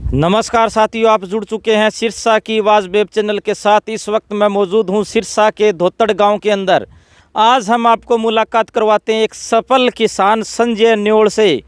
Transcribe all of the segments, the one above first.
नमस्कार साथियों, आप जुड़ चुके हैं सिरसा की आवाज़ वेब चैनल के साथ। इस वक्त मैं मौजूद हूं सिरसा के धोतड़ गांव के अंदर। आज हम आपको मुलाकात करवाते हैं एक सफल किसान संजय न्योल से,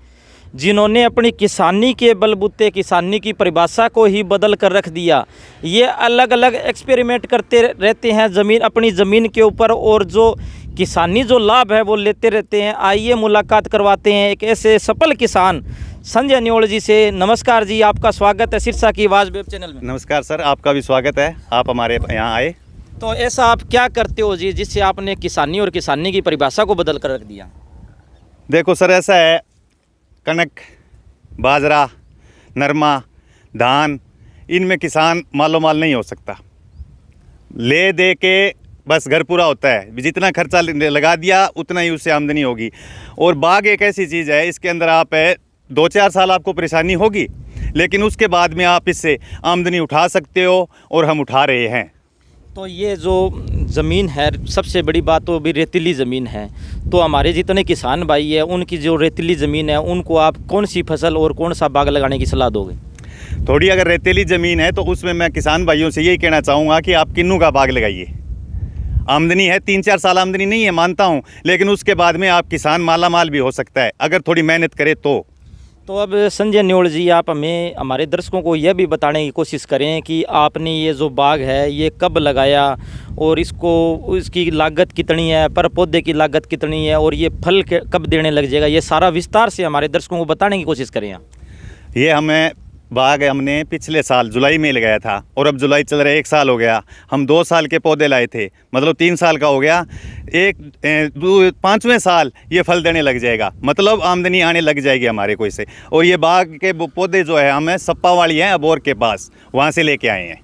जिन्होंने अपनी किसानी के बलबूते किसानी की परिभाषा को ही बदल कर रख दिया। ये अलग अलग एक्सपेरिमेंट करते रहते हैं अपनी ज़मीन के ऊपर, और जो किसानी जो लाभ है वो लेते रहते हैं। आइए मुलाकात करवाते हैं एक ऐसे सफल किसान संजय न्योल जी से। नमस्कार जी, आपका स्वागत है सिरसा की आवाज़ वेब चैनल में। नमस्कार सर, आपका भी स्वागत है, आप हमारे यहाँ आए। तो ऐसा आप क्या करते हो जी जिससे आपने किसानी और किसानी की परिभाषा को बदल कर रख दिया? देखो सर, ऐसा है, कनक, बाजरा, नरमा, धान, इनमें किसान मालो माल नहीं हो सकता। ले दे के बस घर पूरा होता है, जितना खर्चा लगा दिया उतना ही उससे आमदनी होगी। और बाग एक ऐसी चीज़ है, इसके अंदर आप 2-4 साल आपको परेशानी होगी, लेकिन उसके बाद में आप इससे आमदनी उठा सकते हो, और हम उठा रहे हैं। तो ये जो ज़मीन है, सबसे बड़ी बात तो अभी रेतीली ज़मीन है। तो हमारे जितने किसान भाई हैं, उनकी जो रेतीली ज़मीन है, उनको आप कौन सी फसल और कौन सा बाग लगाने की सलाह दोगे? थोड़ी अगर रेतीली ज़मीन है तो उसमें मैं किसान भाइयों से यही कहना चाहूँगा कि आप किन्नू का बाग लगाइए। आमदनी है, 3-4 साल आमदनी नहीं है मानता हूँ, लेकिन उसके बाद में आप किसान माला माल भी हो सकता है अगर थोड़ी मेहनत करे तो अब संजय न्योल जी, आप हमें हमारे दर्शकों को यह भी बताने की कोशिश करें कि आपने ये जो बाग है ये कब लगाया, और इसकी लागत कितनी है, पर पौधे की लागत कितनी है, और ये फल कब देने लग जाएगा, ये सारा विस्तार से हमारे दर्शकों को बताने की कोशिश करें आप। ये बाग हमने पिछले साल जुलाई में लगाया था, और अब जुलाई चल रहा है, 1 साल हो गया। हम 2 साल के पौधे लाए थे, मतलब 3 साल का हो गया। 5वें साल ये फल देने लग जाएगा, मतलब आमदनी आने लग जाएगी हमारे कोई से। और ये बाग के पौधे जो है हमें सप्पा वाली हैं अबोर के पास, वहाँ से लेके आए हैं।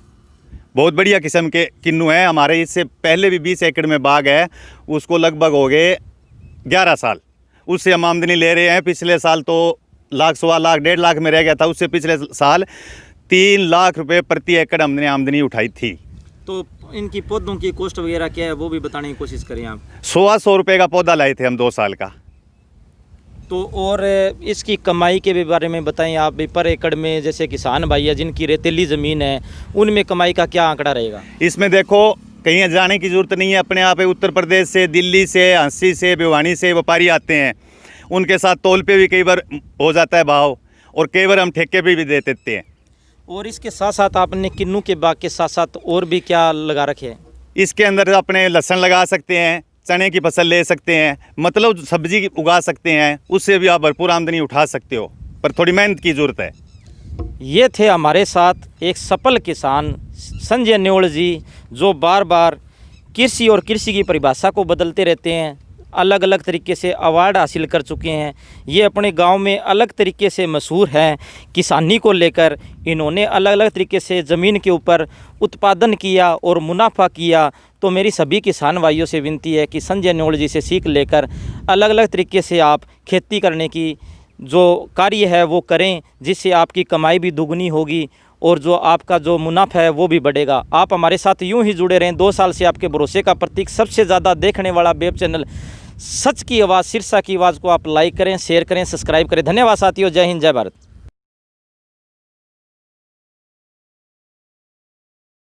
बहुत बढ़िया किस्म के किन्नू हैं हमारे। इससे पहले भी 20 एकड़ में बाग है, उसको लगभग हो गए 11 साल, उससे हम आमदनी ले रहे हैं। पिछले साल तो लाख, 1.25 लाख, 1.5 लाख में रह गया था, उससे पिछले साल 3 लाख रुपए प्रति एकड़ हमने आमदनी उठाई थी। तो इनकी पौधों की कॉस्ट वगैरह क्या है वो भी बताने की कोशिश करें आप। 100 रुपये का पौधा लाए थे हम 2 साल का। तो और इसकी कमाई के भी बारे में बताएं आप भी। पर एकड़ में जैसे किसान भाई है जिनकी रेतीली ज़मीन है, उनमें कमाई का क्या आंकड़ा रहेगा? इसमें देखो, कहीं जाने की ज़रूरत नहीं है, अपने आप उत्तर प्रदेश से, दिल्ली से, हंसी से, भिवानी से व्यापारी आते हैं। उनके साथ तौल पे भी कई बार हो जाता है भाव, और कई बार हम ठेके पे भी दे देते हैं। और इसके साथ साथ आपने किन्नू के बाग के साथ साथ और भी क्या लगा रखे हैं? इसके अंदर अपने लहसुन लगा सकते हैं, चने की फसल ले सकते हैं, मतलब सब्जी उगा सकते हैं, उससे भी आप भरपूर आमदनी उठा सकते हो, पर थोड़ी मेहनत की ज़रूरत है। ये थे हमारे साथ एक सफल किसान संजय न्योल जी, जो बार बार कृषि और कृषि की परिभाषा को बदलते रहते हैं। अलग अलग तरीके से अवार्ड हासिल कर चुके हैं। ये अपने गांव में अलग तरीके से मशहूर हैं। किसानी को लेकर इन्होंने अलग अलग तरीके से ज़मीन के ऊपर उत्पादन किया और मुनाफा किया। तो मेरी सभी किसान भाइयों से विनती है कि संजय न्योल जी से सीख लेकर अलग अलग तरीके से आप खेती करने की जो कार्य है वो करें, जिससे आपकी कमाई भी दुगनी होगी और जो आपका जो मुनाफा है वो भी बढ़ेगा। आप हमारे साथ यूं ही जुड़े रहें। 2 साल से आपके भरोसे का प्रतीक, सबसे ज़्यादा देखने वाला वेब चैनल सच की आवाज़, सिरसा की आवाज़ को आप लाइक करें, शेयर करें, सब्सक्राइब करें। धन्यवाद साथियों। जय हिंद, जय भारत।